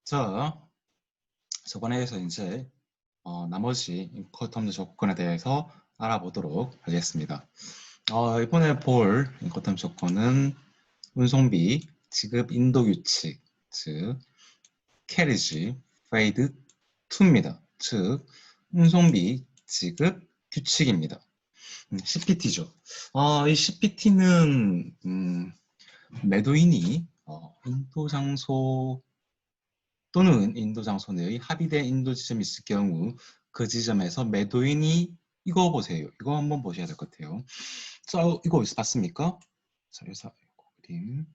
자, 저번에서 이제 나머지 인커텀즈 조건에 대해서 알아보도록 하겠습니다. 이번에 볼 인커텀 조건은 운송비, 지급 인도 규칙, 즉 캐리지, 페이드 2입니다. 즉 운송비, 지급 규칙입니다. CPT죠. 이 CPT는 매도인이 인도 장소 또는 인도 장소 내의 합의된 인도 지점이 있을 경우 그 지점에서 매도인이 이거 보세요. 이거 한번 보셔야 될 것 같아요. 자, 이거 어디서 봤습니까? 자, 여기서 그림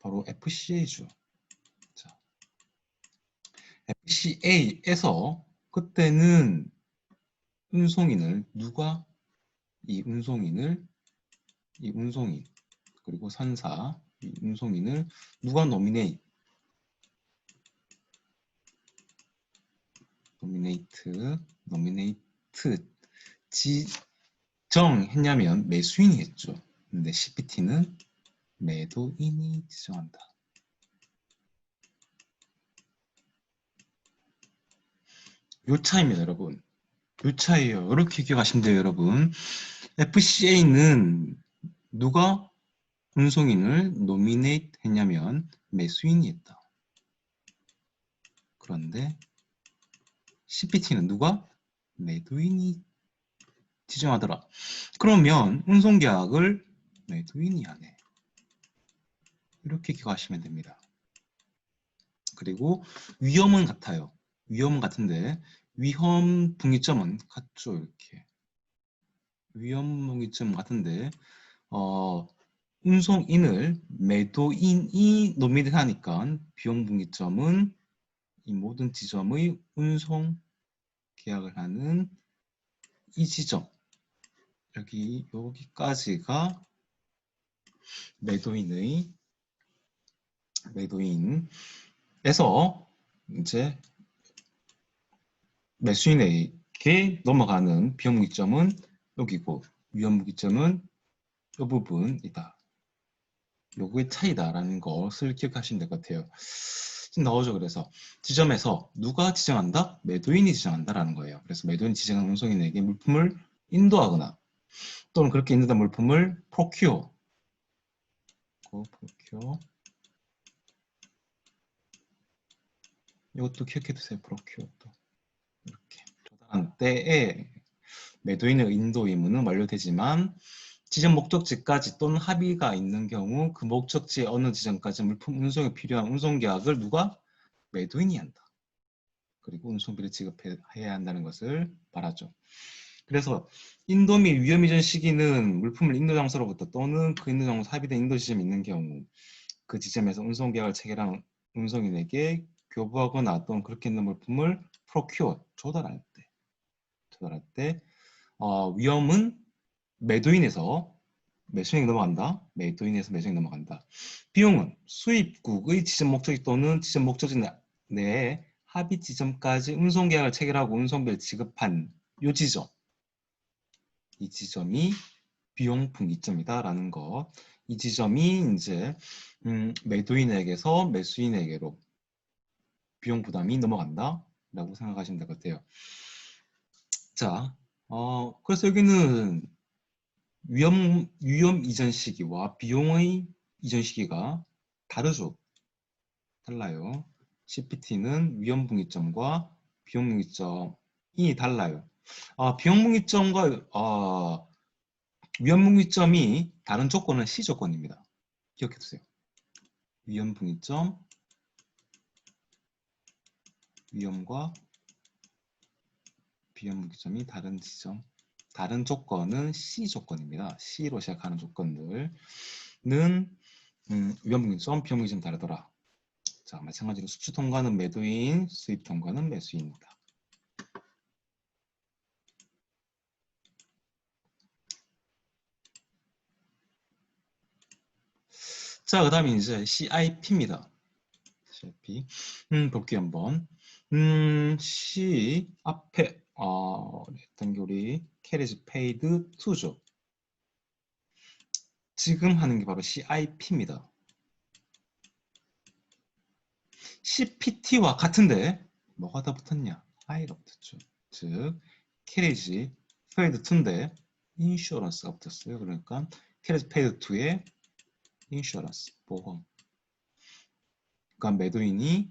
바로 FCA죠. 자, FCA에서 그때는 운송인을 누가 이 운송인 그리고 선사 이 운송인을 누가 노미네이트 지정했냐면 매수인이 했죠. 근데 CPT는 매도인이 지정한다. 요 차이입니다, 여러분. 요 차이예요. 이렇게 기억하시면 돼요, 여러분. FCA는 누가 운송인을 노미네이트 했냐면 매수인이 했다. 그런데 CPT는 누가? 매도인이 지정하더라. 그러면 운송계약을 매도인이 하네. 이렇게 기억하시면 됩니다. 그리고 위험은 같아요. 위험은 같은데 위험 분기점은 같죠. 이렇게 위험 분기점 같은데 운송인을 매도인이 노미를 하니까 비용 분기점은 이 모든 지점의 운송 계약을 하는 이 지점 여기까지가 매도인에서 이제 매수인에게 넘어가는 비용 분기점은 여기고 위험 분기점은 이 부분이다. 요거의 차이다라는 것을 기억하시면 될 것 같아요. 지금 나오죠. 그래서 지점에서 누가 지정한다? 매도인이 지정한다라는 거예요. 그래서 매도인이 지정한 운송인에게 물품을 인도하거나 또는 그렇게 인도된 물품을 procure 이것도 기억해 두세요. procure도 이렇게 조달한 때에 매도인의 인도 의무는 완료되지만 지점 목적지까지 또는 합의가 있는 경우 그 목적지의 어느 지점까지 물품 운송에 필요한 운송계약을 누가? 매도인이 한다. 그리고 운송비를 지급해야 한다는 것을 말하죠. 그래서 인도 및 위험 이전 시기는 물품을 인도 장소로부터 또는 그 인도 장소 합의된 인도 지점이 있는 경우 그 지점에서 운송계약을 체결한 운송인에게 교부하거나 또는 그렇게 있는 물품을 procure, 조달할 때 위험은 매도인에서 매수인에게 넘어간다. 매도인에서 매수인에게 넘어간다. 비용은 수입국의 지점 목적지 또는 지점 목적지 내에 합의 지점까지 운송계약을 체결하고 운송비를 지급한 이 지점. 이 지점이 비용 분기점이다라는 것. 이 지점이 이제 매도인에게서 매수인에게로 비용 부담이 넘어간다라고 생각하시면 될 것 같아요. 자, 그래서 여기는 위험 이전 시기와 비용의 이전 시기가 다르죠. 달라요. CPT는 위험 분기점과 비용 분기점이 달라요. 비용 분기점과 위험 분기점이 다른 조건은 C 조건입니다. 기억해 두세요. 위험 분기점, 위험과 비용 분기점이 다른 지점, 다른 조건은 C 조건입니다. C로 시작하는 조건들은 위험 분기점, 비용 분기점 다르더라. 자, 마찬가지로 수출 통과는 매도인, 수입 통과는 매수인입니다. 자, 그 다음에 이제 CIP입니다. CIP. 볼게요, 한번. C 앞에, 했던 게 우리 carriage paid to죠. 지금 하는 게 바로 CIP입니다. CPT와 같은데 뭐가 더 붙었냐? I가 붙었죠. 즉 carriage paid to인데 insurance가 붙었어요. 그러니까 carriage paid to의 insurance 보험. 그러니까 매도인이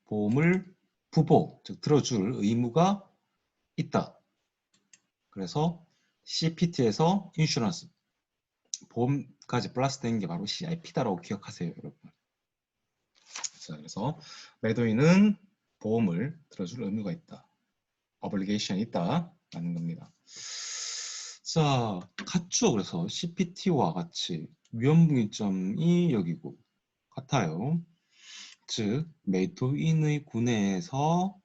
보험을 부보, 즉 들어줄 의무가 있다. 그래서 CPT에서 인슈런스, 보험까지 플러스 된 게 바로 CIP다라고 기억하세요, 여러분. 자, 그래서 매도인은 보험을 들어줄 의무가 있다. obligation이 있다라는 겁니다. 자, 같죠. 그래서 CPT와 같이 위험분기점이 여기고 같아요. 즉, 매도인의 구내에서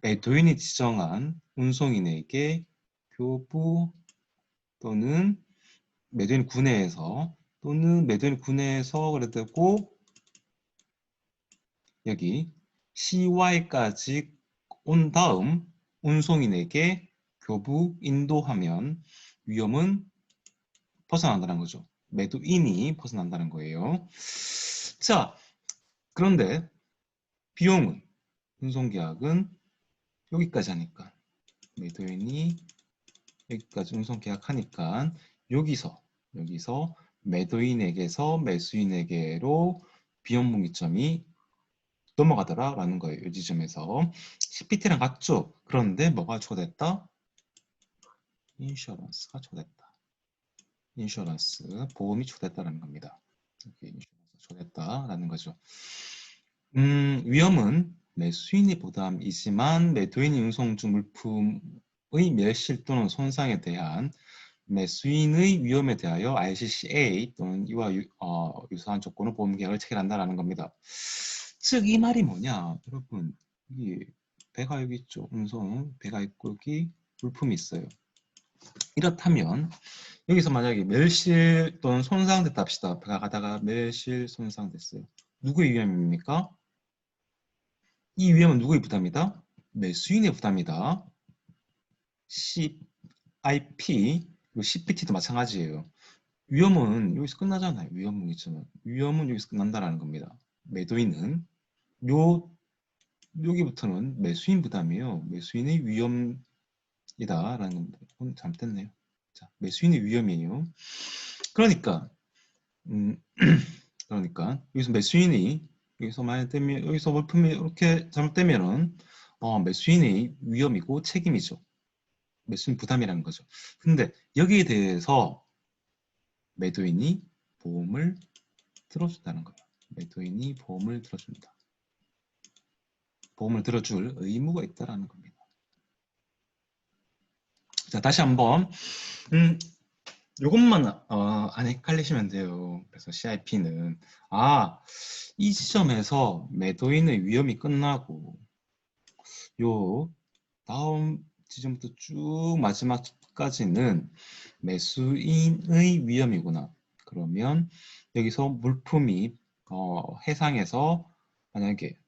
매도인이 지정한 운송인에게 교부 또는 매도인 구내에서 또는 매도인 구내에서 그래도 여기 CY까지 온 다음 운송인에게 교부 인도하면 위험은 벗어난다는 거죠. 매도인이 벗어난다는 거예요. 자, 그런데 비용은 운송계약은 여기까지 하니까 매도인이 여기까지 운송계약하니까 여기서 매도인에게서 매수인에게로 비용분기점이 넘어가더라라는 거예요. 이 지점에서 CPT랑 같죠? 그런데 뭐가 초과됐다? 인슈런스가 초과됐다. 인슈런스, 보험이 초과됐다는 겁니다. 이렇게 인슈런스가 초과됐다라는 거죠. 위험은 매수인의 부담이지만 매도인이 운송 중 물품의 멸실 또는 손상에 대한 매수인의 위험에 대하여 ICCA 또는 이와 유사한 조건으로 보험계약을 체결한다라는 겁니다. 즉 이 말이 뭐냐, 여러분, 여기 배가 여기 있죠. 운송 배가 있고 여기 물품이 있어요. 이렇다면 여기서 만약에 멸실 또는 손상됐다 합시다. 배가 가다가 멸실 손상됐어요. 누구의 위험입니까? 이 위험은 누구의 부담이다? 매수인의 부담이다. CIP, 그리고 CPT도 마찬가지예요. 위험은 여기서 끝나잖아요. 위험분기점은. 위험은 여기서 끝난다라는 겁니다. 매도인은 여기부터는 매수인 부담이에요. 매수인의 위험이다라는 겁니다. 잘못됐네요. 자, 매수인의 위험이에요. 그러니까 그러니까 여기서 매수인이 여기서 만약 되면 여기서 물품이 이렇게 잘못되면은 매수인의 위험이고 책임이죠. 매수인 부담이라는 거죠. 근데 여기에 대해서 매도인이 보험을 들어준다는 거예요. 매도인이 보험을 들어준다. 보험을 들어줄 의무가 있다라는 겁니다. 자, 다시 한번 이것만 안 헷갈리시면 돼요. 그래서 CIP는 이 지점에서 매도인의 위험이 끝나고 요 다음 지점부터 쭉 마지막까지는 매수인의 위험이구나. 그러면 여기서 물품이 해상에서 만약에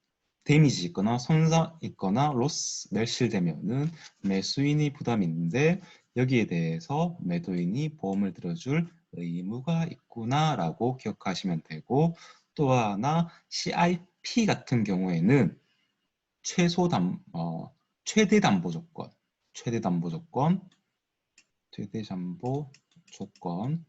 데미지 있거나 손상 있거나 로스 멸실되면은 매수인이 부담이 있는데 여기에 대해서 매도인이 보험을 들어줄 의무가 있구나라고 기억하시면 되고, 또 하나 CIP 같은 경우에는 최대 담보 조건, 최대 담보 조건으로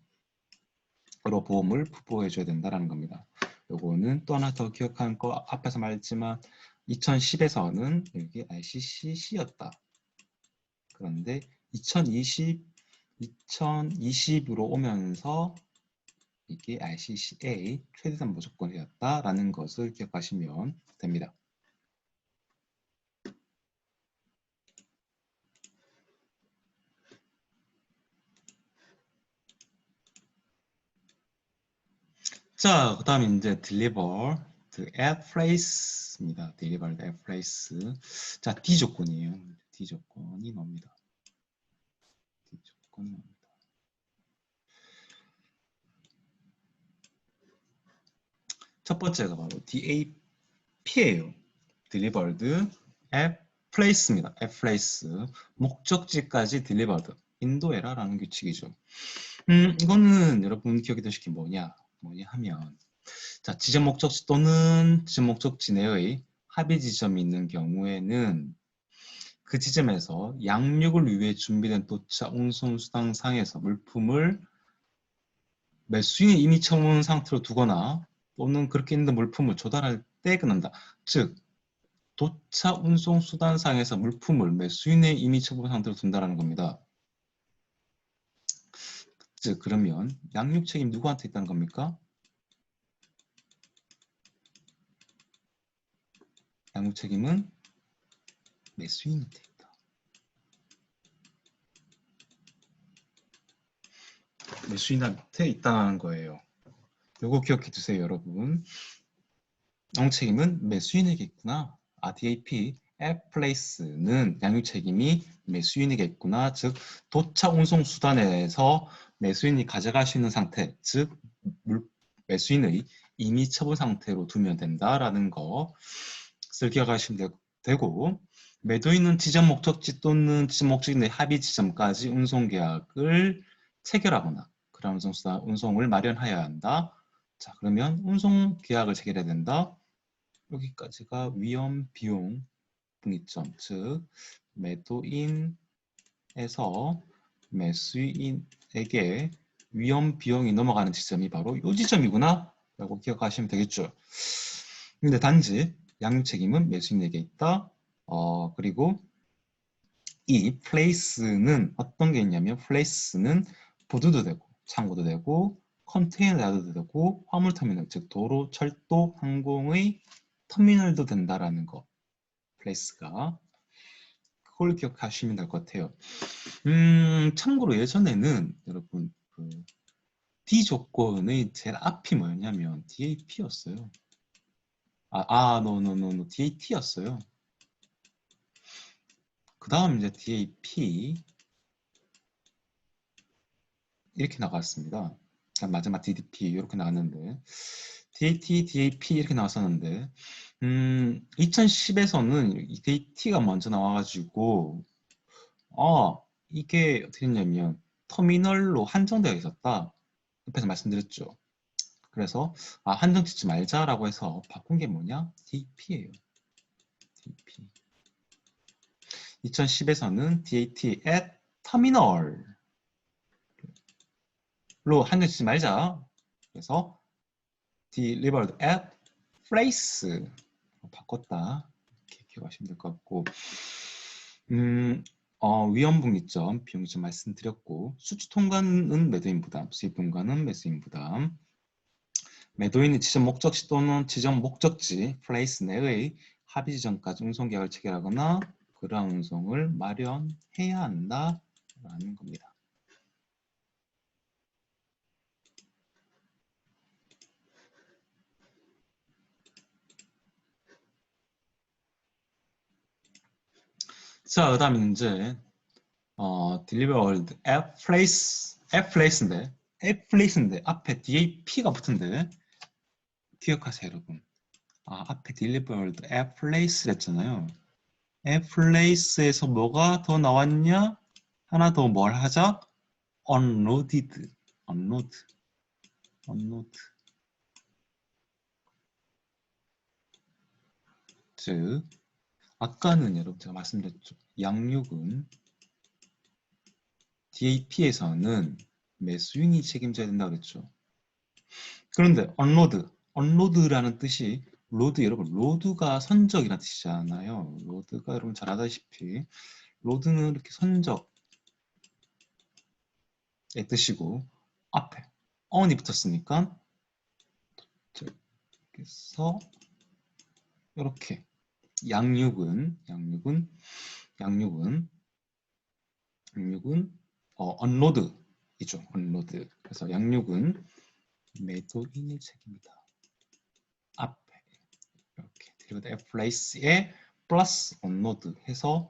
보험을 부보해줘야 된다는 겁니다. 요거는 또 하나 더 기억하는 거 앞에서 말했지만 2010에서는 여기 ICCC였다. 그런데 2020으로 오면서 이게 ICCA 최대담보 조건이었다라는 것을 기억하시면 됩니다. 자, 그 다음에 이제 deliver the at place입니다. deliver the at place. 자, D 조건이에요. D 조건이 나옵니다. D 조건이 나옵니다. 첫 번째가 바로 DAP예요. delivered at place입니다. at place. 목적지까지 delivered. 인도해라라는 규칙이죠. 이거는 여러분 기억이 되실 게 뭐냐? 뭐냐 하면 자, 지점 목적지 또는 지점 목적지 내의 합의 지점이 있는 경우에는 그 지점에서 양육을 위해 준비된 도차 운송 수단 상에서 물품을 매수인이 이미 처분 상태로 두거나 또는 그렇게 있는 물품을 조달할 때 끝난다. 즉 도차 운송 수단 상에서 물품을 매수인의 이미 처분 상태로 둔다라는 겁니다. 즉 그러면 양육 책임 누구한테 있다는 겁니까? 양육 책임은 매수인한테 있다. 매수인한테 있다는 거예요. 요거 기억해 두세요, 여러분. 양육 책임은 매수인에게 있구나. DAP, Fplace는 양육 책임이 매수인에게 있구나. 즉 도차 운송 수단에서 매수인이 가져갈 수 있는 상태, 즉 매수인의 이미 처분 상태로 두면 된다라는 것을 기억하시면 되고, 매도인은 지점 목적지 또는 지점 목적지 내 합의 지점까지 운송 계약을 체결하거나 그런 운송을 마련하여야 한다. 자, 그러면 운송 계약을 체결해야 된다. 여기까지가 위험 비용 분기점, 즉 매도인에서 매수인에게 위험 비용이 넘어가는 지점이 바로 이 지점이구나 라고 기억하시면 되겠죠. 근데 단지 양육 책임은 매수인에게 있다. 그리고 이 place는 어떤 게 있냐면 place는 보드도 되고 창고도 되고 컨테이너 야드도 되고 화물터미널, 즉 도로, 철도, 항공의 터미널도 된다라는 거. place가 그걸 기억하시면 될 것 같아요. 참고로 예전에는 여러분 그 D 조건의 제일 앞이 뭐였냐면 DAP였어요. no, DAT였어요. 그 다음 이제 DAP 이렇게 나갔습니다. 마지막 DDP 이렇게 나왔는데 DAT, DAP 이렇게 나왔었는데 2010에서는 DAT가 먼저 나와가지고 이게 어떻게 됐냐면 터미널로 한정되어 있었다. 옆에서 말씀드렸죠. 그래서 한정 짓지 말자라고 해서 바꾼 게 뭐냐? DAP예요. DAP. 2010에서는 DAT at terminal로 한정 짓지 말자. 그래서 delivered at place 바꿨다. 이렇게 기억하시면 될 것 같고, 위험분기점, 비용점 말씀드렸고, 수주 통과는 매도인 부담, 수입 통과는 매수인 부담. 매도인이 지점 목적지 또는 지점 목적지 place 내의 합의 지점까지 운송계약을 체결하거나 그러한 운송을 마련해야 한다라는 겁니다. 자, 그 다음에 이제 delivered at place인데 앞에 DAP가 붙은데 기억하세요, 여러분. 앞에 delivered at place 했잖아요. at place에서 뭐가 더 나왔냐? 하나 더 뭘 하자? unloaded. 즉 아까는 여러분 제가 말씀드렸죠. 양육은 DAP에서는 매수인이 책임져야 된다고 그랬죠. 그런데 unload라는 뜻이 로드, 여러분 로드가 선적이라는 뜻이잖아요. 로드가 여러분 잘 아다시피 로드는 이렇게 선적의 뜻이고 앞에 on이 붙었으니까 그래서 이렇게 양육은 unload이죠. unload. 그래서 양육은 매도인의 책임이다. 앞에 이렇게 delivered at place에 플러스 unload 해서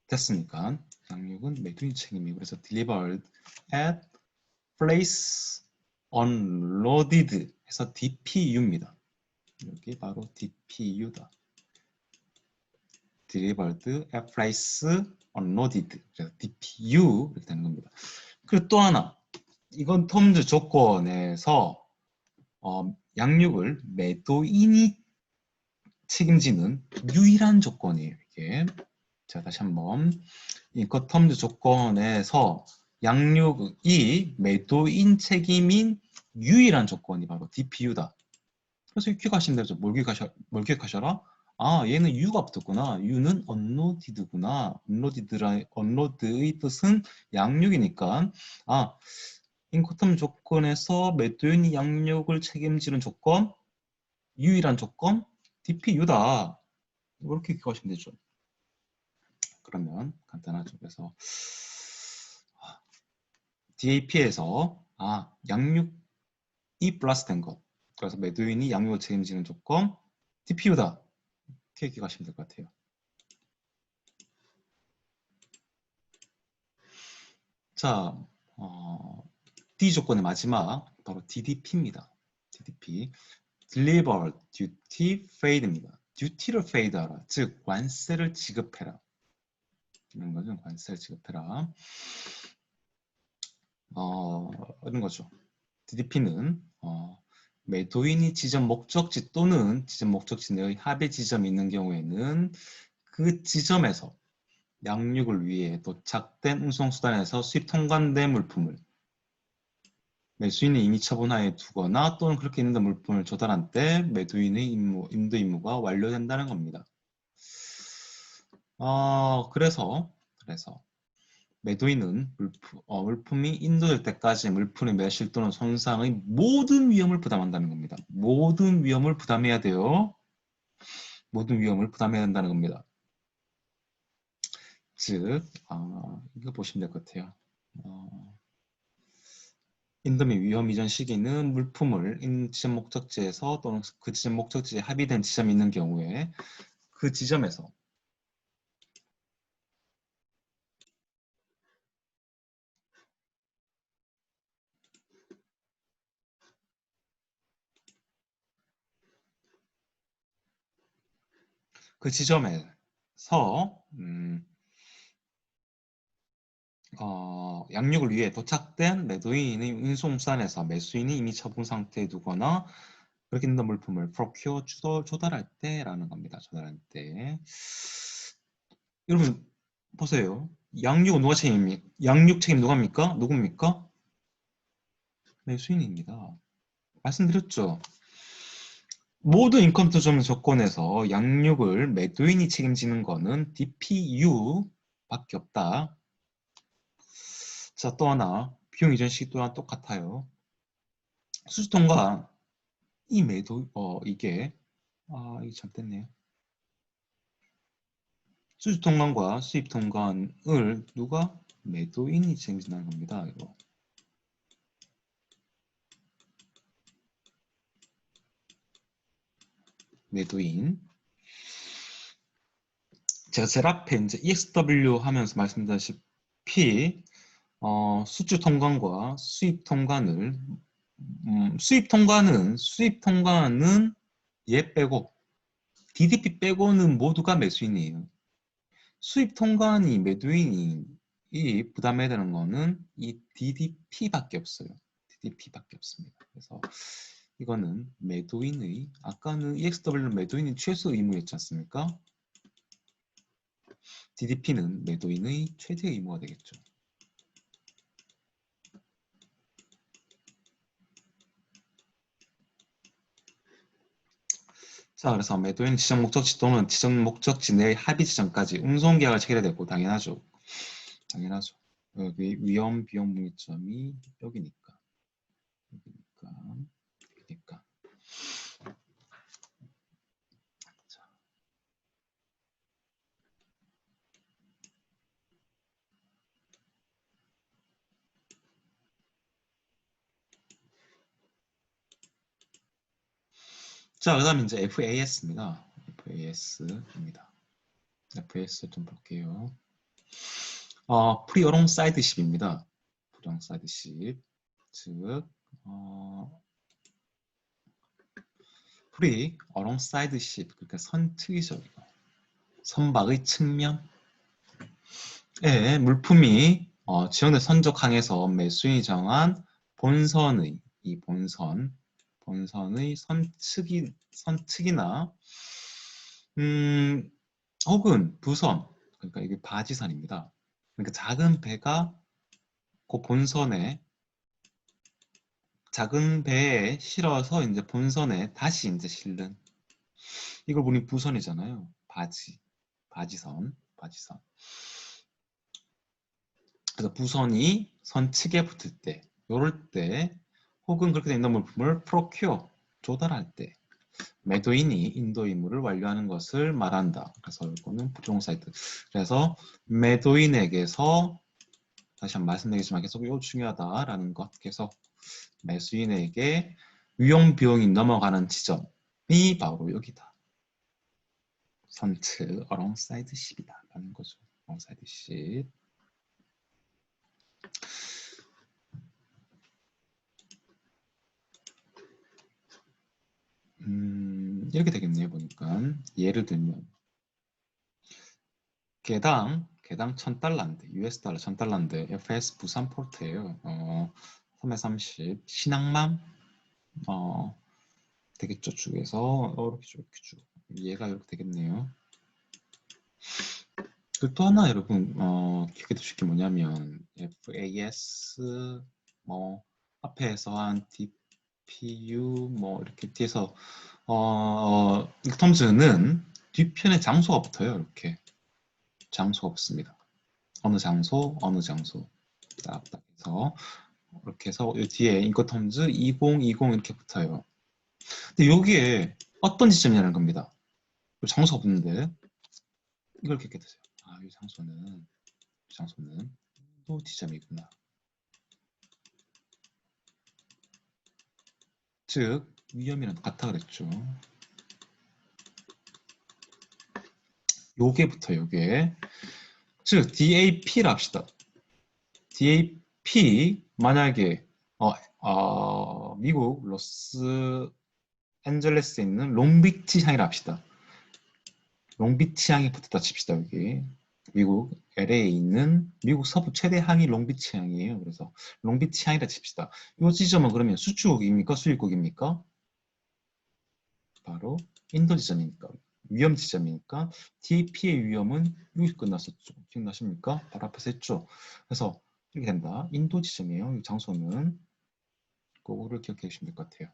됐으니까 양육은 매도인 책임이고, 그래서 delivered at place unloaded 해서 DPU입니다. 여기 바로 DPU다. delivered at place unloaded. 그래서 DPU 이렇게 되는 겁니다. 그리고 또 하나 이건 텀즈 조건에서 양육을 매도인이 책임지는 유일한 조건이에요. 이게. 자, 다시 한번. 이것 텀즈 조건에서 양육이 매도인 책임인 유일한 조건이 바로 DPU다. 그래서 이렇게 가시면 되죠. 뭘 기억하셔라? 아, 얘는 U가 붙었구나. U는 unloaded구나. unloaded의 뜻은 양육이니까. 아, 인코텀 조건에서 매도인이 양육을 책임지는 조건, 유일한 조건, DPU다. 이렇게 기억하시면 되죠. 그러면 간단하죠. 그래서 DAP에서 양육이 플러스된 것. 그래서 매도인이 양육을 책임지는 조건, DPU다. 이렇게 기억하시면 될 것 같아요. 자, D 조건의 마지막 바로 DDP입니다. DDP, Deliver Duty Paid입니다. Duty를 paid하라, 즉 관세를 지급해라. 이런 거는 관세를 지급해라. 이런 거죠. DDP는 매도인이 지점 목적지 또는 지점 목적지 내의 합의 지점이 있는 경우에는 그 지점에서 양육을 위해 도착된 운송수단에서 수입 통관된 물품을 매수인이 이미 처분하에 두거나 또는 그렇게 있는 물품을 조달한 때 매도인의 인도 임무가 완료된다는 겁니다. 그래서 매도인은 물품이 인도될 때까지 물품의 매실 또는 손상의 모든 위험을 부담한다는 겁니다. 모든 위험을 부담해야 돼요. 모든 위험을 부담해야 된다는 겁니다. 즉, 이거 보시면 될 것 같아요. 인도 및 위험 이전 시기는 물품을 지점 목적지에서 또는 그 지점 목적지에 합의된 지점이 있는 경우에 그 지점에서 그 지점에서 양육을 위해 도착된 매도인의 운송수단에서 매수인이 이미 처분 상태에 두거나 그렇게 있는 물품을 procure 조달할 때라는 겁니다. 조달할 때. 여러분 보세요. 양육은 누가 책임입니까? 양육 책임 누굽니까? 매수인입니다. 말씀드렸죠. 모든 인컴투 조건에서 양육을 매도인이 책임지는 거는 DPU밖에 없다. 자, 또 하나 비용 이전 시기 또한 똑같아요. 수주통과 이 매도 이게 이게 잘됐네요. 수주 통관과 수입 통관을 누가 매도인이 책임진다는 겁니다. 이거. 매도인. 제가 제일 앞에 이제 EXW 하면서 말씀드렸다시피 수주 통관과 수입 통관을 수입 통관은 얘 빼고 DDP 빼고는 모두가 매수인이에요. 수입 통관이 매도인이 부담해야 되는 거는 이 DDP밖에 없어요. DDP밖에 없습니다. 그래서 이거는 매도인의 아까는 EXW는 매도인이 최소 의무였지 않습니까? DDP는 매도인의 최대 의무가 되겠죠. 자, 그래서 매도인 지정 목적지 또는 지정 목적지 내 합의 지점까지 운송계약을 체결해야 되고 당연하죠. 당연하죠. 여기 위험 비용 문의점이 여기니까. 자, 그 다음에 이제 FAS입니다. FAS입니다. FAS 좀 볼게요. 프리 어롱사이드 십입니다. 프리 어롱사이드 십. 즉, 프리 어롱사이드 십. 그러니까 선특이죠. 선박의 측면에 물품이 지정된 선적 항에서 매수인이 정한 본선의 이 본선의 선측이나 혹은 부선, 그러니까 이게 바지선입니다. 그러니까 작은 배가 그 본선에 작은 배에 실어서 이제 본선에 다시 이제 실는 이걸 우리 부선이잖아요. 바지선. 그래서 부선이 선측에 붙을 때, 요럴 때, 혹은 그렇게 된 인도물품을 procure, 조달할 때, 매도인이 인도임무를 완료하는 것을 말한다. 그래서 이거는 부정사이트. 그래서 매도인에게서 다시 한번 말씀드리지만 계속 이거 중요하다라는 것 계속 매수인에게 위험 비용이 넘어가는 지점이 바로 여기다. 선측 alongside ship이다 라는 거죠. alongside ship. 이렇게 되겠네요. 보니까 예를 들면 개당 1000달러인데 US 달러 1000달러인데 FS 부산 포트예요. 330 신항만 되겠죠. 쭉에서 이렇게 쭉 얘가 이렇게 되겠네요. 그리고 또 하나 여러분 기억해 두실 게 뭐냐면 FAS 뭐 앞에서 한 DPU 뭐 이렇게 뒤에서 이 텀즈는 뒤편에 장소가 붙어요. 이렇게 장소가 붙습니다. 어느 장소 딱 해서 이렇게 해서 이 뒤에 인코텀즈 2020 이렇게 붙어요. 근데 여기에 어떤 지점이라는 겁니다. 장소가 붙는데 이걸 이렇게 되세요. 이 장소는 또 지점이구나. 즉 위험이랑 같아 그랬죠. 요게 붙어요. 요게 즉 DAP를 합시다. DAP 만약에 미국 로스앤젤레스에 있는 롱비치 향이라 합시다. 롱비치 향이 붙었다 칩시다. 여기 미국 LA에 있는 미국 서부 최대 항이 롱비치 항이에요. 그래서 롱비치 항이라 칩시다. 이 지점은 그러면 수출국입니까? 수입국입니까? 바로 인도 지점이니까 위험 지점이니까 DAP의 위험은 여기서 끝났었죠. 기억나십니까? 바로 앞에서 했죠. 그래서 이렇게 된다. 인도 지점이에요. 이 장소는 그거를 기억해 주시면 될 것 같아요.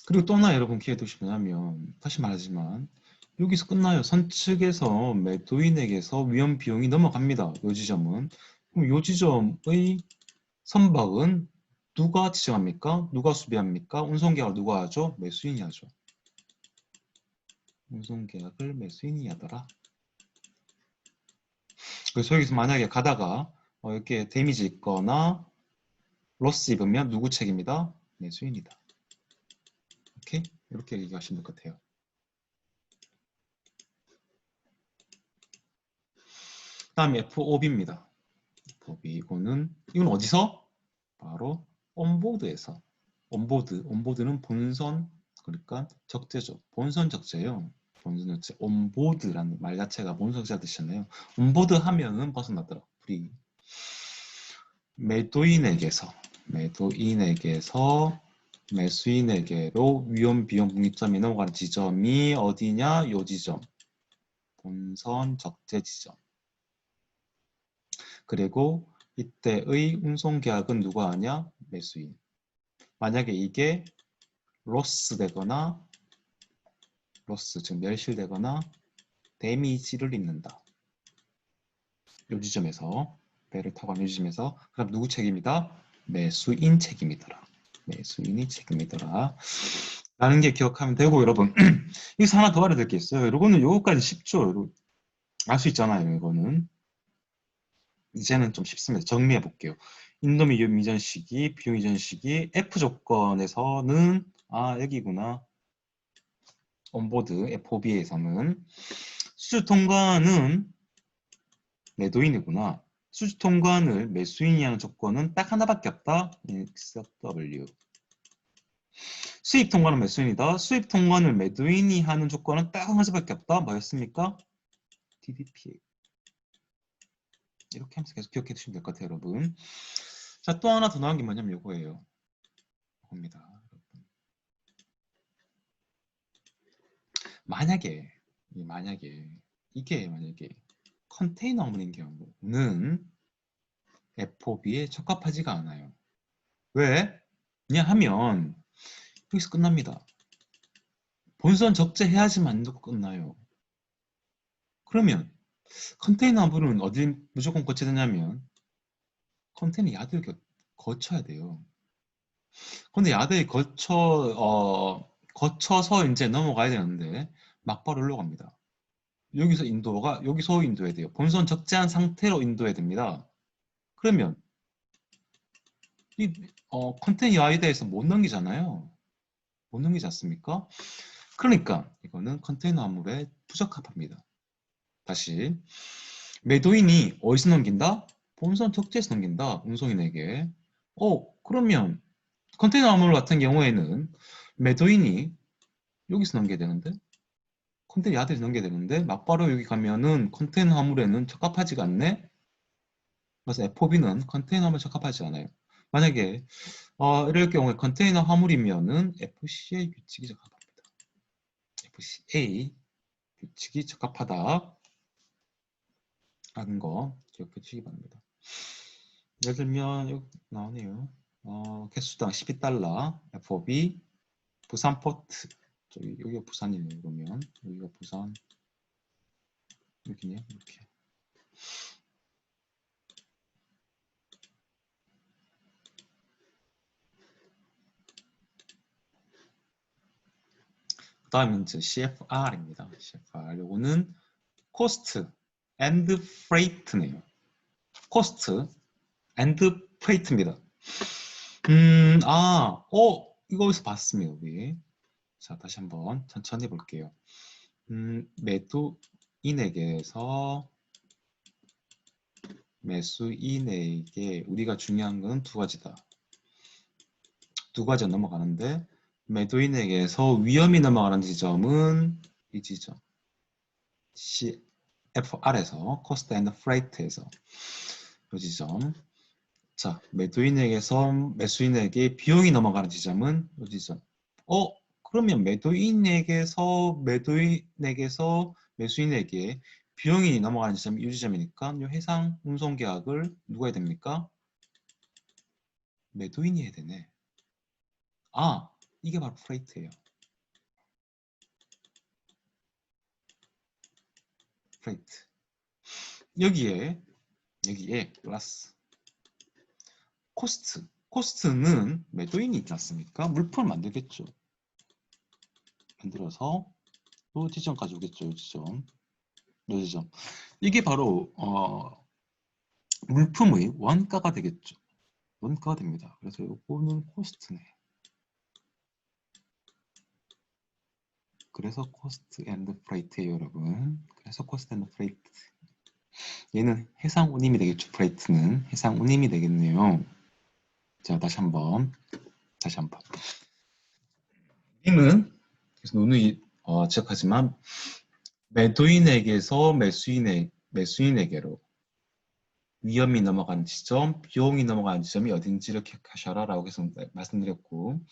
그리고 또 하나 여러분 기회해 두시면 다시 말하지만 여기서 끝나요. 선측에서 매도인에게서 위험 비용이 넘어갑니다. 이 지점은. 그럼 이 지점의 선박은 누가 지정합니까? 누가 수비합니까? 운송계약을 누가 하죠? 매수인이 하죠. 운송계약을 매수인이 하더라. 그래서 여기서 만약에 가다가 이렇게 데미지 있거나 로스 입으면 누구 책임이다? 매수인이다. 오케이? 이렇게 얘기하시면 될 것 같아요. 다음에 FOB입니다. FOB 이건 어디서? 바로 온보드에서. 온보드는 본선 그러니까 적재죠. 본선 적재예요. 본선 적재. 온보드라는 말 자체가 본선 적재 뜻이잖아요. 온보드 하면은 벗어나더라. 프리. 매도인에게서 매수인에게로 위험 비용 분기점이 넘어가는 지점이 어디냐? 요 지점. 본선 적재 지점. 그리고 이때의 운송 계약은 누가 하냐? 매수인. 만약에 이게 로스 되거나 즉 멸실되거나 데미지를 입는다. 요 지점에서 배를 타고 가는 지점에서 그럼 누구 책임이다? 매수인 책임이더라. 매수인이 책임이더라. 라는 게 기억하면 되고 여러분 여기서 하나 더 알아둘 게 있어요. 이거는 요거까지 쉽죠. 알 수 있잖아요. 이거는 이제는 좀 쉽습니다. 정리해 볼게요. 인도미 이전 시기, 비용 이전 시기, F 조건에서는 여기구나. 온보드 FOB에서는 수주 통관은 매도인이구나. 수주 통관을 매수인이 하는 조건은 딱 하나밖에 없다. XW. 수입 통관은 매수인이다. 수입 통관을 매도인이 하는 조건은 딱 한 가지밖에 없다. 뭐였습니까? TDP 이렇게 하면서 계속 기억해 두시면 될 것 같아요, 여러분. 자, 또 하나 더 나온 게 뭐냐면 이거예요. 이겁니다. 만약에 이게 만약에 컨테이너 화물인 경우는 FOB에 적합하지가 않아요. 왜? 그냥 하면 여기서 끝납니다. 본선 적재해야지만 누고 끝나요. 그러면 컨테이너 화물은 어디 무조건 거쳐야 되냐면 컨테이너 야드를 거쳐야 돼요. 근데 야드에 거쳐서 이제 넘어가야 되는데 막바로 올라갑니다. 여기서 인도해야 돼요. 본선 적재한 상태로 인도해야 됩니다. 그러면 이 컨테이너 야드에서 못 넘기잖아요. 못 넘기지 않습니까? 그러니까 이거는 컨테이너 화물에 부적합합니다. 다시 매도인이 어디서 넘긴다? 본선 적재에서 넘긴다. 운송인에게. 그러면 컨테이너 화물 같은 경우에는 매도인이 여기서 넘겨야 되는데 컨테이너 야드에서 넘겨야 되는데 막바로 여기 가면은 컨테이너 화물에는 적합하지가 않네. 그래서 FOB는 컨테이너 화물에 적합하지 않아요. 만약에 이럴 경우에 컨테이너 화물이면은 FCA 규칙이 적합합니다. FCA 규칙이 적합하다 라는 거 기억해 주시기 바랍니다. 예를 들면 여기 나오네요. 개수당 12달러 FOB 부산 포트 여기가 부산이네요. 그러면 여기가 부산 여기네요. 이렇게 그 다음에 이제 CFR입니다. CFR 요거는 코스트 앤드 프레이트네요. 코스트 앤드 프레이트입니다. 이거 어디서 봤습니다. 우리. 자, 다시 한번 천천히 볼게요. 매수인에게 우리가 중요한 건 두 가지다. 두 가지가 넘어가는데 매도인에게서 위험이 넘어가는 지점은 이 지점 CFR에서 코스트 앤드 프레이트에서 이 지점. 자, 매도인에게서 매수인에게 비용이 넘어가는 지점은 이 지점. 그러면 매수인에게서 매수인에게 비용이 넘어가는 지점이 이 지점이니까 이 해상 운송 계약을 누가 해야 됩니까? 매도인이 해야 되네. 이게 바로 프레이트예요. 프레이트. 여기에 플러스 코스트. 코스트는 매도인이 있지 않습니까? 물품을 만들겠죠. 만들어서 이 지점까지 오겠죠. 이 지점. 이게 바로 물품의 원가가 되겠죠. 원가가 됩니다. 그래서 이거는 코스트네. 그래서 코스트 앤드 프레이트예요, 여러분. 그래서 코스트 앤드 프레이트. 얘는 해상 운임이 되겠죠. 프레이트는 해상 운임이 되겠네요. 자, 다시 한번. 운임은 그래서 누누이 지적하지만 매도인에게서 매수인에게로 위험이 넘어가는 지점, 비용이 넘어가는 지점이 어딘지를 기억하셔라 라고 해서 말씀드렸고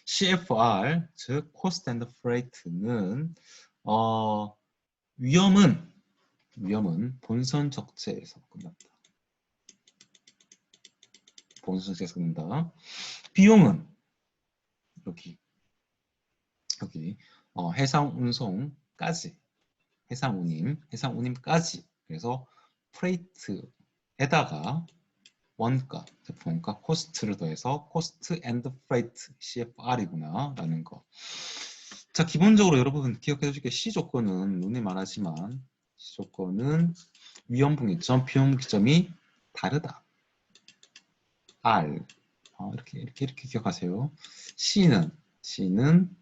CFR, 즉 Cost and Freight는 위험은 본선 적재에서 끝납니다. 본선 적재에서 끝난다. 비용은 여기 해상 운송까지 해상 운임까지 그래서 프레이트에다가 원가, 제품 원가, 코스트를 더해서 코스트 앤드 프레이트 CFR이구나 라는 거. 자, 기본적으로 여러분 기억해 주실 게 C 조건은 눈에 말하지만 C 조건은 위험 분기점, 비용 분기점이 다르다. R 이렇게 기억하세요. C는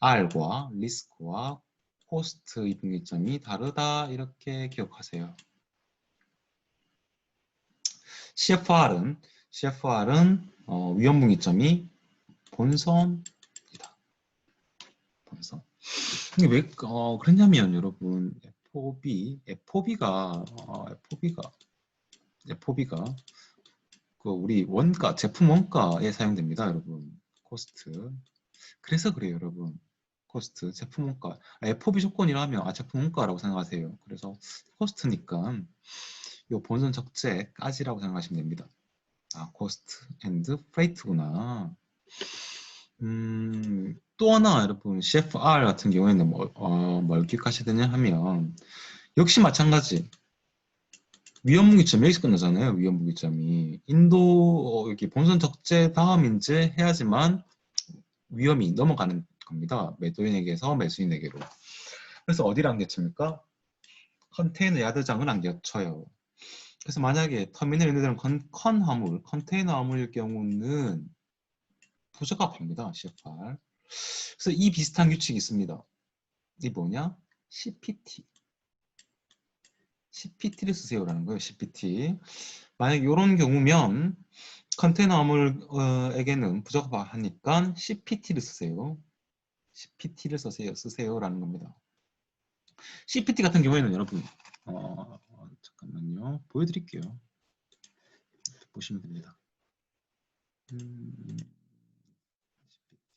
R과 리스크와 코스트의 분기점이 다르다 이렇게 기억하세요. CFR은 위험 분기점이 본선이다. 본선. 이게 왜 그랬냐면 여러분 FOB가 그 우리 원가, 제품 원가에 사용됩니다, 여러분. 코스트. 그래서 그래요, 여러분. 코스트, 제품 원가. FOB 조건이라면 제품 원가라고 생각하세요. 그래서 코스트니까 요 본선 적재까지라고 생각하시면 됩니다. 코스트 앤드 프레이트구나. 또 하나 여러분 CFR 같은 경우에는 뭘 기억하셔야 되냐 하면 역시 마찬가지 위험무기점 여기서 끝나잖아요. 위험무기점이 인도 여기 본선 적재 다음 이제 해야지만 위험이 넘어가는 겁니다. 매도인에게서 매수인에게로. 그래서 어디를 안 겹칩니까? 컨테이너 야드장을 안 겹쳐요. 그래서 만약에 터미널 연결되는 화물, 컨테이너 화물일 경우는 부적합합니다. CFR. 그래서 이 비슷한 규칙이 있습니다. 이게 뭐냐? CPT. CPT를 쓰세요라는 거예요. CPT. 만약 이런 경우면 컨테이너 화물에게는 부적합하니까 CPT를 쓰세요. CPT를 쓰세요라는 겁니다. CPT 같은 경우에는 여러분 잠깐만요. 보여드릴게요. 보시면 됩니다.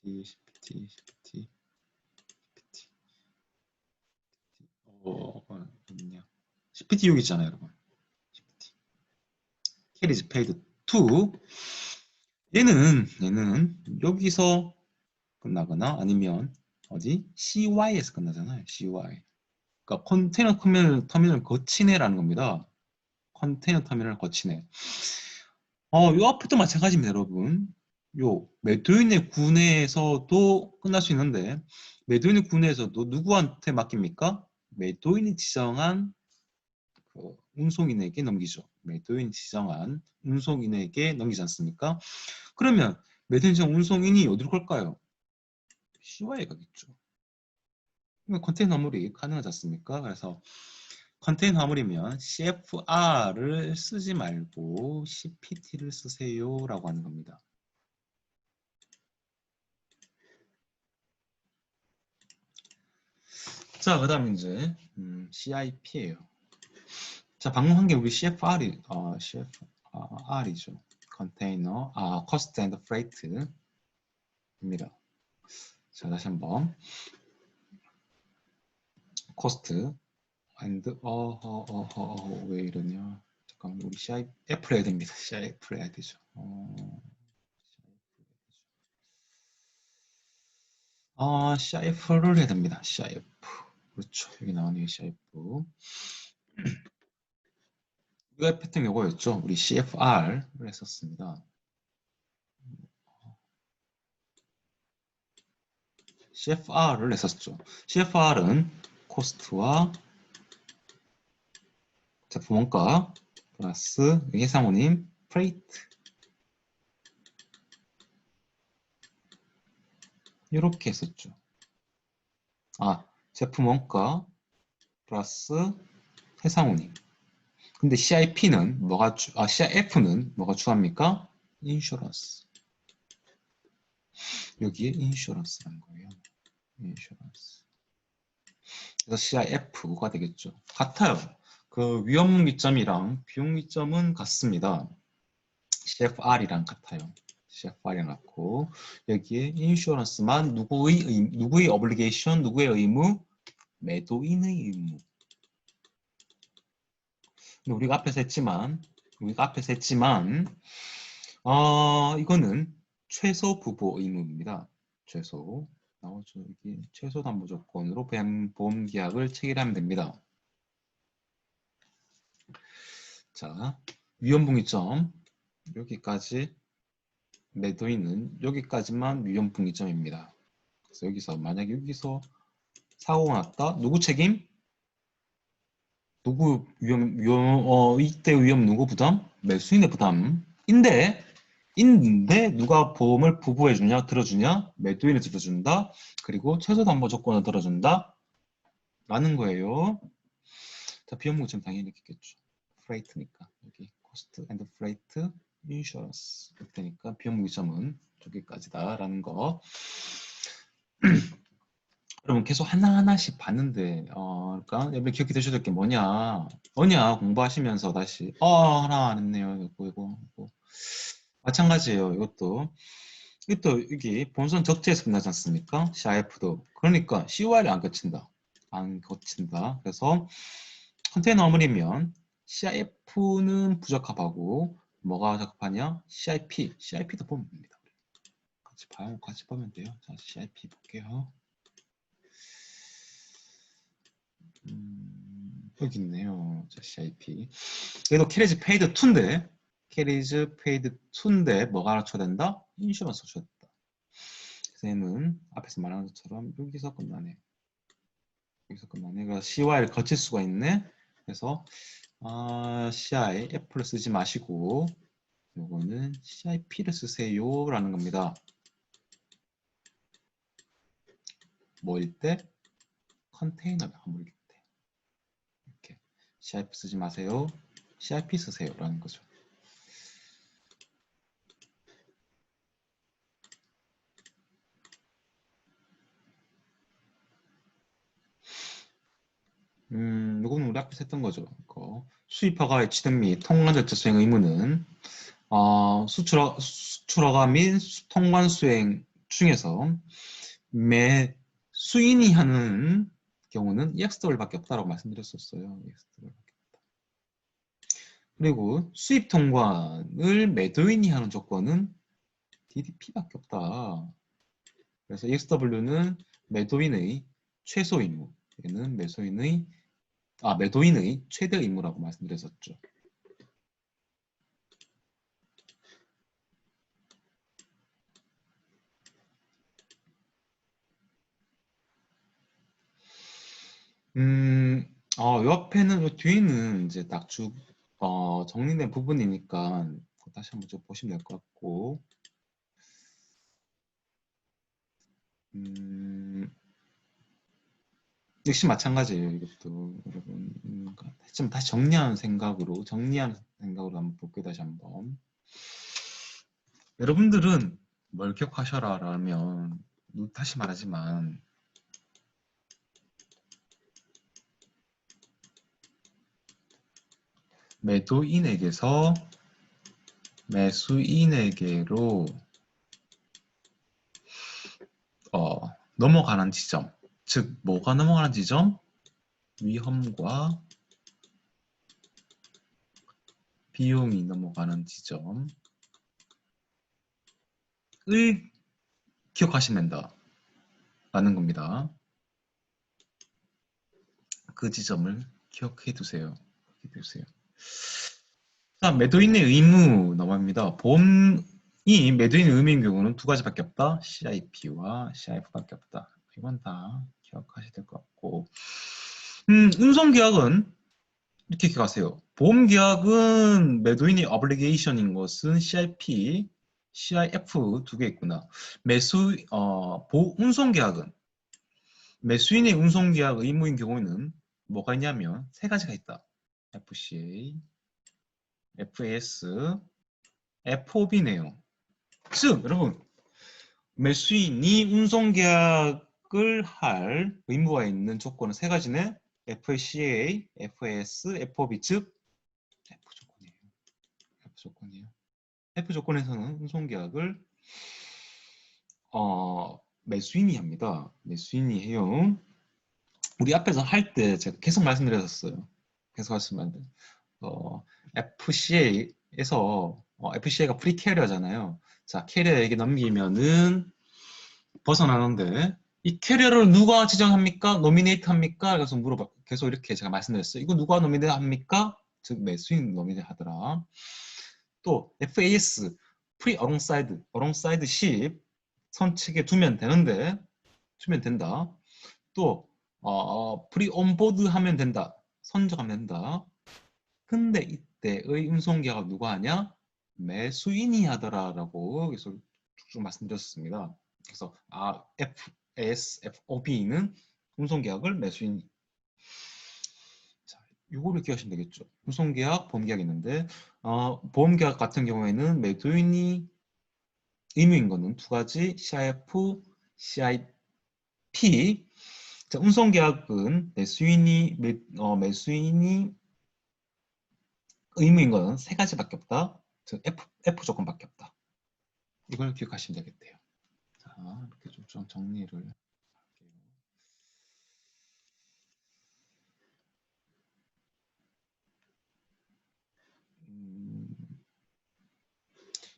CPT. 있냐? CPT 여기 있잖아요, 여러분. CPT. Carriage paid to. 얘는 여기서 끝나거나 아니면 어디? CY에서 끝나잖아요. CY. 그러니까 컨테이너 터미널 거치네라는 겁니다. 컨테이너 터미널 거치네. 요 앞에도 마찬가지입니다, 여러분. 요 매도인의 구내에서도 끝날 수 있는데 매도인의 구내에서도 누구한테 맡깁니까? 매도인이 지정한 그 운송인에게 넘기죠. 매도인이 지정한 운송인에게 넘기지 않습니까? 그러면 매도인 지정 운송인이 어디로 갈까요? CY에 가겠죠. 컨테이너 화물이 가능하지 않습니까? 그래서 컨테이너 화물이면 CFR을 쓰지 말고 CPT를 쓰세요 라고 하는 겁니다. 자, 그 다음 이제 CIP예요. 자, 방금 한 게 우리 CFR이죠. 컨테이너, Cost and Freight입니다. 자, 다시 한번 Cost and 왜 이러냐? 잠깐만, 우리 CIF를 해야 됩니다. CIF를 해야 되죠. CIF를 해야 됩니다. CIF. 그렇죠. 여기 나오네요. CIF. 우리가 패턴 이거였죠. 우리 CFR을 했었습니다. CFR을 했었죠. CFR은 코스트와 제품 원가 플러스 해상원인 프레이트 이렇게 했었죠. 제품 원가 플러스 해상운임. 근데 CIP는 CIF는 뭐가 추가합니까? 인슈런스. 여기에 인슈런스라는 거예요. 인슈런스. 그래서 CIF가 되겠죠. 같아요. 그 위험기점이랑 비용기점은 같습니다. CFR이랑 같아요. CFR이랑 같고 여기에 인슈런스만 누구의 obligation, 누구의 의무? 매도인의 의무. 우리가 앞에서 했지만 이거는 최소 부보 의무입니다. 최소 나오죠. 여기 최소 담보 조건으로 보험 계약을 체결하면 됩니다. 자, 위험분기점 여기까지 매도인은 여기까지만 위험분기점입니다. 그래서 여기서 만약에 여기서 사고가 났다. 누구 책임? 누구 이때 위험 누구 부담? 매수인의 부담인데 누가 보험을 부부해주냐 들어주냐? 매도인이 들어준다. 그리고 최소 담보 조건을 들어준다. 라는 거예요. 자, 비용무점 당연히 있겠죠. 프레이트니까 여기 코스트 앤드 프레이트 인슈런스 이렇게 되니까 비용무점은 여기까지다라는 거. 여러분 계속 하나하나씩 봤는데 그러니까 여러분 기억해 두셔야 될 게 뭐냐 공부하시면서 다시 하나 안 했네요. 이거 마찬가지예요. 이것도 여기 본선 적재에서 끝나지 않습니까? CIF도 그러니까 CY를 안 거친다. 그래서 컨테이너 어물이면 CIF는 부적합하고 뭐가 적합하냐? CIP도 보면 됩니다. 같이 보면 돼요. 자, CIP 볼게요. 여기 있네요. 자, CIP. 그래도 캐리지 페이드 2인데 뭐가 하나 쳐된다? 인슈런스 쳐야 된다. 그래서 얘는 앞에서 말한 것처럼 여기서 끝나네. 그래서 CY를 거칠 수가 있네. 그래서 CI F를 쓰지 마시고 요거는 CIP를 쓰세요 라는 겁니다. 뭐일 때? 컨테이너를 허물일 때. 이렇게 CIP 쓰지 마세요. CIP 쓰세요 라는 거죠. 이거는 우리 앞에서 했던 거죠. 수입허가의 취득 및 통관 절차 수행 의무는 수출허가 및 통관 수행 중에서 매 수인이 하는 경우는 EXW밖에 없다라고 말씀드렸었어요. 그리고 수입 통관을 매도인이 하는 조건은 DDP밖에 없다. 그래서 EXW는 매도인의 최소 의무, 얘는 매도인의 최대 의무라고 말씀드렸었죠. 요 뒤에는 이제 딱 정리된 부분이니까 다시 한번 좀 보시면 될 것 같고, 역시 마찬가지예요. 이것도 여러분 좀 다시 정리하는 생각으로 한번 볼게요. 다시 한번. 여러분들은 뭘 기억하셔라라면 다시 말하지만 매도인에게서 매수인에게로 넘어가는 지점, 즉 뭐가 넘어가는 지점? 위험과 비용이 넘어가는 지점을 기억하시면 된다라는 겁니다. 그 지점을 기억해 두세요. 자, 매도인의 의무 넘어갑니다. 보험이 매도인의 의무인 경우는 두 가지밖에 없다. CIP와 CIF밖에 없다. 이건 다 기억하셔야 될 것 같고, 운송계약은 이렇게 기억하세요. 보험계약은 매도인의 obligation인 것은 CIP, CIF 두 개 있구나. 운송계약은 매수인의 운송계약 의무인 경우는 뭐가 있냐면 세 가지가 있다. FCA, FAS, FOB네요. 즉 여러분 매수인이 운송계약을 할 의무가 있는 조건은 세 가지네. FCA, FAS, FOB 즉 F조건이에요. F조건에서는 운송계약을 매수인이 합니다. 매수인이 해요. 우리 앞에서 할 때 제가 계속 말씀드렸었어요. FCA에서 FCA가 프리 캐리어잖아요. 자, 캐리어에게 넘기면은 벗어나는데 이 캐리어를 누가 지정합니까? 노미네이트 합니까? 그래서 계속 이렇게 제가 말씀드렸어요. 이거 누가 노미네이트 합니까? 즉 매수인 노미네이트 하더라. 또 FAS 프리 어롱사이드 십 선측에 두면 된다. 또 프리 온보드 하면 된다. 선적하면 된다. 근데 이때의 운송계약을 누가 하냐? 매수인이 하더라라고 계속 쭉 말씀드렸습니다. 그래서 FAS, FOB는 운송계약을 매수인이. 자, 요거를 기억하시면 되겠죠. 운송계약, 보험계약이 있는데 보험계약 같은 경우에는 매도인이 의무인 거는 두 가지 CIF, CIP 자, 운송계약은 매수인이 의무인 것은 세 가지밖에 없다. 즉 F 조건밖에 없다. 이걸 기억하시면 되겠대요. 자, 이렇게 좀 정리를 할게요.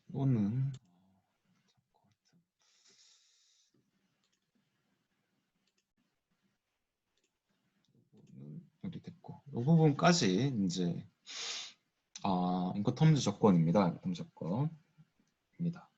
이거는 여기 됐고, 이 부분까지 이제 인코텀즈 조건입니다. 인코텀 조건입니다.